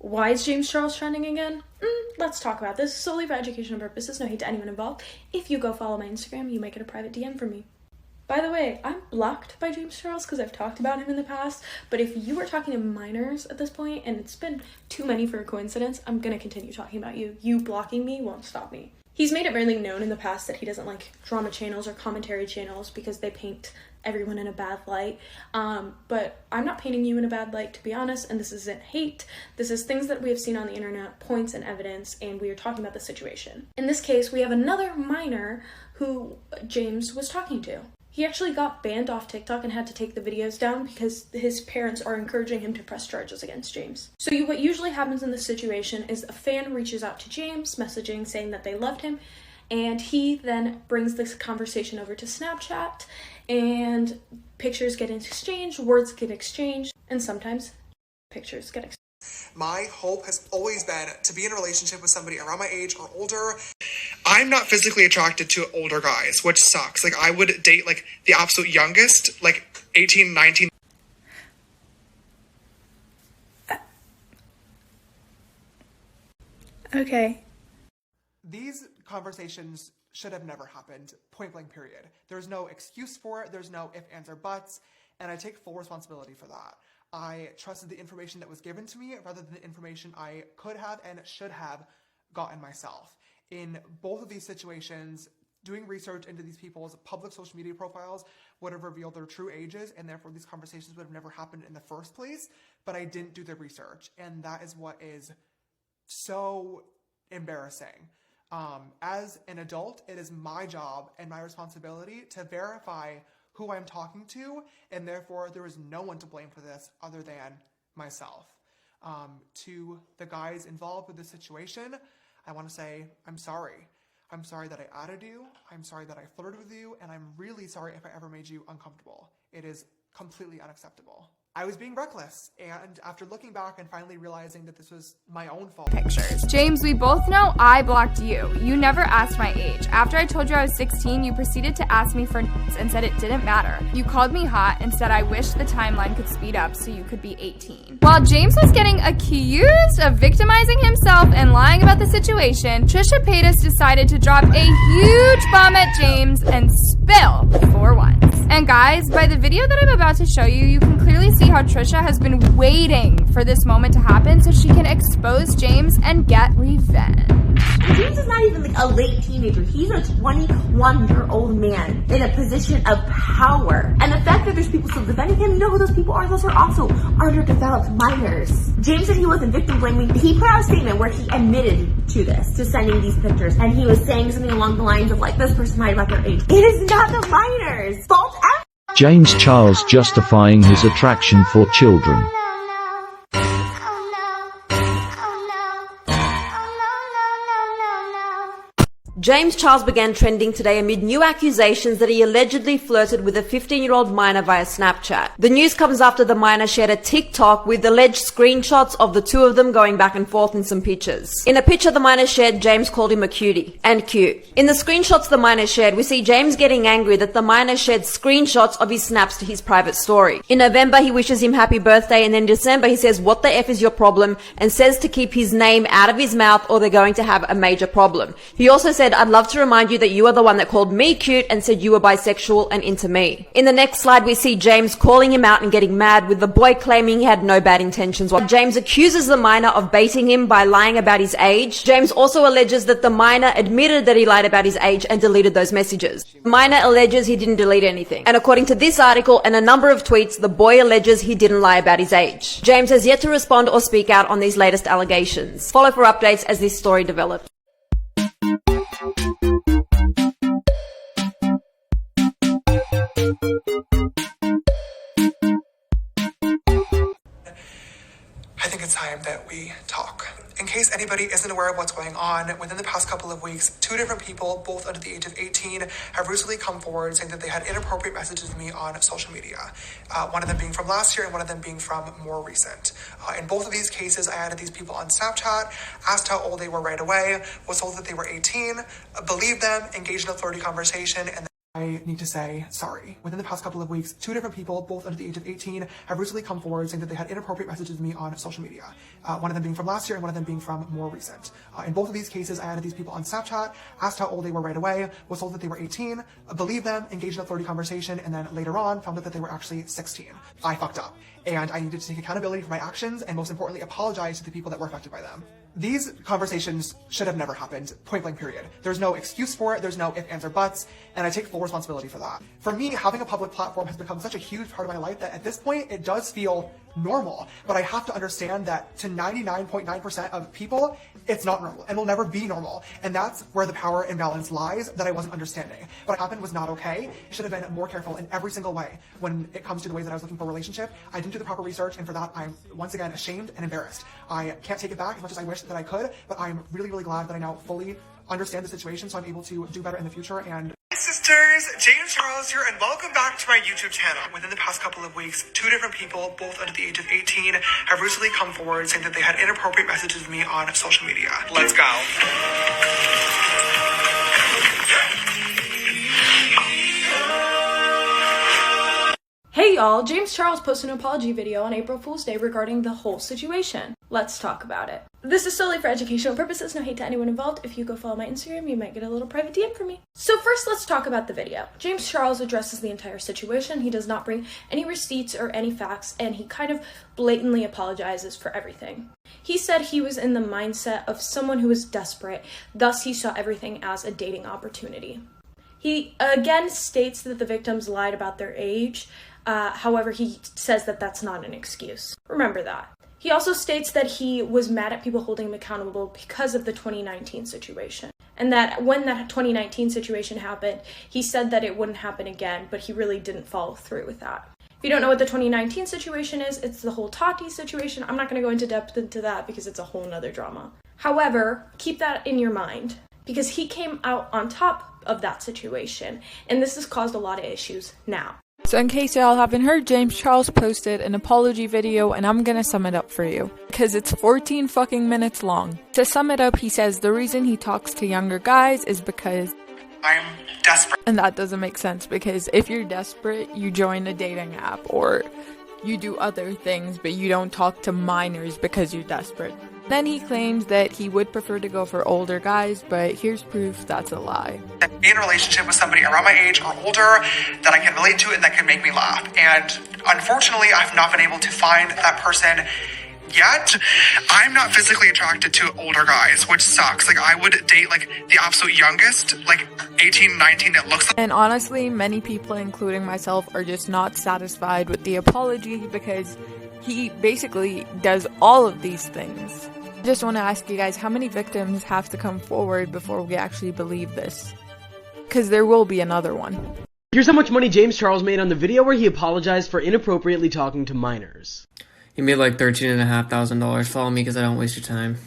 Why is James Charles trending again? Let's talk about this solely for educational purposes. No hate to anyone involved. If you go follow my Instagram, you might get a private DM from me. By the way, I'm blocked by James Charles because I've talked about him in the past, but if you were talking to minors at this point, and it's been too many for a coincidence, I'm gonna continue talking about you. You blocking me won't stop me. He's made it really known in the past that he doesn't like drama channels or commentary channels because they paint everyone in a bad light. But I'm not painting you in a bad light, to be honest, and this isn't hate. This is things that we have seen on the internet, points and evidence, and we are talking about the situation. In this case, we have another minor who James was talking to. He actually got banned off TikTok and had to take the videos down because his parents are encouraging him to press charges against James. So what usually happens in this situation is a fan reaches out to James, messaging saying that they loved him, and he then brings this conversation over to Snapchat, and pictures get exchanged, words get exchanged, and sometimes pictures get exchanged. My hope has always been to be in a relationship with somebody around my age or older. I'm not physically attracted to older guys, which sucks. Like, I would date, like, the absolute youngest, like, 18, 19. Okay. These conversations should have never happened, point blank period. There's no excuse for it. There's no ifs, ands, or buts, and I take full responsibility for that. I trusted the information that was given to me rather than the information I could have and should have gotten myself. In both of these situations, doing research into these people's public social media profiles would have revealed their true ages, and therefore these conversations would have never happened in the first place, but I didn't do the research, and that is what is so embarrassing. As an adult, it is my job and my responsibility to verify who I'm talking to, and therefore there is no one to blame for this other than myself. To the guys involved with this situation, I want to say, I'm sorry. I'm sorry that I added you, I'm sorry that I flirted with you, and I'm really sorry if I ever made you uncomfortable. It is completely unacceptable. I was being reckless, and after looking back and finally realizing that this was my own fault. Pictures. James, we both know I blocked you. You never asked my age. After I told you I was 16, you proceeded to ask me for and said it didn't matter. You called me hot and said I wish the timeline could speed up so you could be 18. While James was getting accused of victimizing himself and lying about the situation, Trisha Paytas decided to drop a huge bomb at James and spill for once. And guys, by the video that I'm about to show you, you can clearly see how Trisha has been waiting for this moment to happen so she can expose James and get revenge. James is not even like a late teenager. He's a 21-year-old man in a position of power. And the fact that there's people still defending him, you know who those people are? Those are also underdeveloped minors. James said he wasn't victim blaming. He put out a statement where he admitted to this, to sending these pictures. And he was saying something along the lines of like, this person lied about their age. It is not the minors' fault. James Charles justifying his attraction for children. James Charles began trending today amid new accusations that he allegedly flirted with a 15-year-old minor via Snapchat. The news comes after the minor shared a TikTok with alleged screenshots of the two of them going back and forth in some pictures. In a picture the minor shared, James called him a cutie and cute. In the screenshots the minor shared, we see James getting angry that the minor shared screenshots of his snaps to his private story. In November he wishes him happy birthday, and then in December he says what the F is your problem and says to keep his name out of his mouth or they're going to have a major problem. He also said, I'd love to remind you that you are the one that called me cute and said you were bisexual and into me. In the next slide, we see James calling him out and getting mad, with the boy claiming he had no bad intentions. While James accuses the minor of baiting him by lying about his age, James also alleges that the minor admitted that he lied about his age and deleted those messages. The minor alleges he didn't delete anything. And according to this article and a number of tweets, the boy alleges he didn't lie about his age. James has yet to respond or speak out on these latest allegations. Follow for updates as this story develops. I think it's time that we talk. In case anybody isn't aware of what's going on, within the past couple of weeks, two different people, both under the age of 18, have recently come forward saying that they had inappropriate messages with me on social media. One of them being from last year and one of them being from more recent. In both of these cases, I added these people on Snapchat, asked how old they were right away, was told that they were 18, believed them, engaged in a flirty conversation, and I need to say sorry. Within the past couple of weeks, 2 different people, both under the age of 18, have recently come forward saying that they had inappropriate messages with me on social media. One of them being from last year and one of them being from more recent. In both of these cases, I added these people on Snapchat, asked how old they were right away, was told that they were 18, believed them, engaged in a flirty conversation, and then later on found out that they were actually 16. I fucked up, and I needed to take accountability for my actions and most importantly apologize to the people that were affected by them. These conversations should have never happened, point blank period. There's no excuse for it, there's no ifs, ands, or buts, and I take full responsibility for that. For me, having a public platform has become such a huge part of my life that at this point, it does feel normal, but I have to understand that to 99.9% of people, it's not normal and will never be normal. And that's where the power imbalance lies that I wasn't understanding. What happened was not okay. I should have been more careful in every single way when it comes to the ways that I was looking for a relationship. I didn't do the proper research, and for that, I'm once again ashamed and embarrassed. I can't take it back as much as I wish that I could, but I'm really, really glad that I now fully understand the situation so I'm able to do better in the future. And Hi sisters, James Charles here, and welcome back to my YouTube channel. Within the past couple of weeks, 2 different people, both under the age of 18, have recently come forward saying that they had inappropriate messages with me on social media. Let's go. Hey y'all, James Charles posted an apology video on April Fool's Day regarding the whole situation. Let's talk about it. This is solely for educational purposes, no hate to anyone involved. If you go follow my Instagram, you might get a little private DM from me. So first, let's talk about the video. James Charles addresses the entire situation. He does not bring any receipts or any facts, and he kind of blatantly apologizes for everything. He said he was in the mindset of someone who was desperate, thus he saw everything as a dating opportunity. He again states that the victims lied about their age. However, he says that that's not an excuse. Remember that. He also states that he was mad at people holding him accountable because of the 2019 situation. And that when that 2019 situation happened, he said that it wouldn't happen again, but he really didn't follow through with that. If you don't know what the 2019 situation is, it's the whole Tati situation. I'm not going to go into depth into that because it's a whole nother drama. However, keep that in your mind because he came out on top of that situation, and this has caused a lot of issues now. So in case y'all haven't heard, James Charles posted an apology video, and I'm gonna sum it up for you because it's 14 fucking minutes long. To sum it up, he says the reason he talks to younger guys is because I'm desperate. and that doesn't make sense because if you're desperate, you join a dating app or you do other things, but you don't talk to minors because you're desperate. Then he claims that he would prefer to go for older guys, but here's proof that's a lie. Be in a relationship with somebody around my age or older that I can relate to and that can make me laugh. And unfortunately, I've not been able to find that person yet. I'm not physically attracted to older guys, which sucks. Like, I would date, like, the absolute youngest, like, 18, 19 that looks like. And honestly, many people, including myself, are just not satisfied with the apology because he basically does all of these things. I just want to ask you guys, how many victims have to come forward before we actually believe this? Because there will be another one. Here's how much money James Charles made on the video where he apologized for inappropriately talking to minors. He made like $13,500. Follow me because I don't waste your time.